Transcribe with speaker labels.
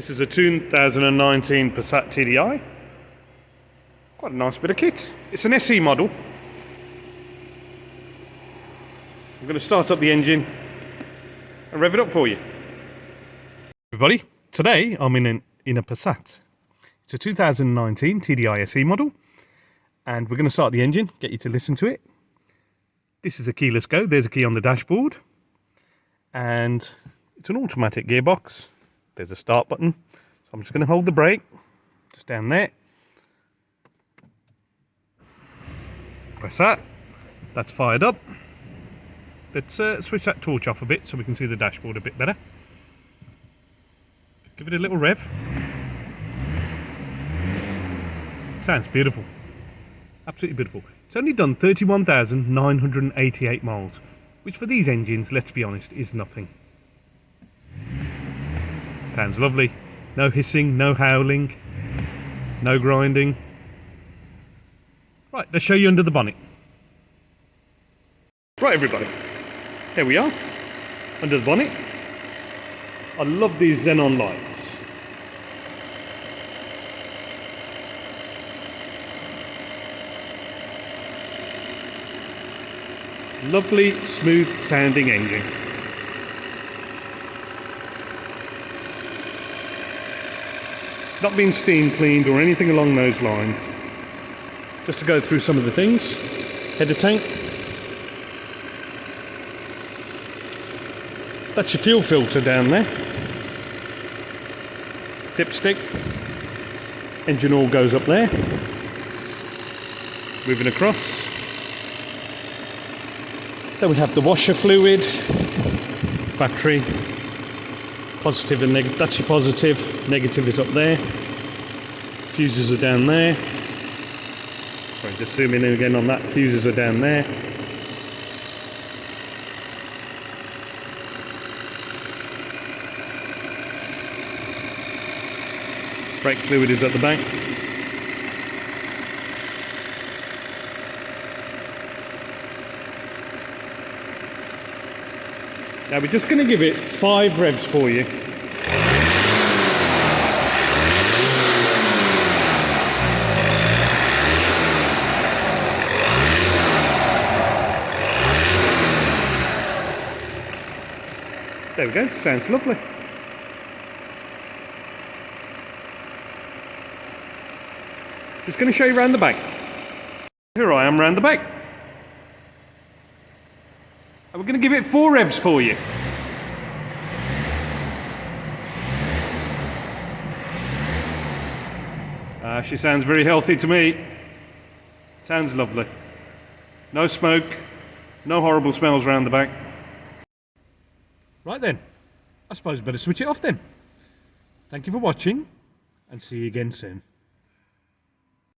Speaker 1: This is a 2019 Passat TDI. Quite a nice bit of kit. It's an SE model. I'm going to start up the engine and rev it up for you. Everybody, today I'm in a Passat. It's a 2019 TDI SE model, and we're going to start the engine, get you to listen to it. This is a keyless go. There's a key on the dashboard, and it's an automatic gearbox. There's a start button, so I'm just going to hold the brake just down there. Press that. That's fired up. Let's switch that torch off a bit so we can see the dashboard a bit better. Give it a little rev. Sounds beautiful. Absolutely beautiful. It's only done 31,988 miles, which for these engines, let's be honest, is nothing. Sounds lovely. No hissing, no howling, no grinding. Right, let's show you under the bonnet. Right, everybody. Here we are, under the bonnet. I love these xenon lights. Lovely, smooth sounding engine. Not been steam cleaned or anything along those lines. Just to go through some of the things. Header tank. That's your fuel filter down there. Dipstick. Engine oil goes up there. Moving across. Then we have the washer fluid. Battery. Positive and negative. That's your positive. Negative is up there. Fuses are down there. Sorry, just zoom in again on that. Fuses are down there. Brake fluid is at the back. Now we're just going to give it 5 revs for you. There we go, sounds lovely. Just going to show you around the back. Here I am around the back. And we're going to give it 4 revs for you. She sounds very healthy to me. Sounds lovely. No smoke, no horrible smells around the back. Right then, I suppose I better switch it off then. Thank you for watching, and see you again soon.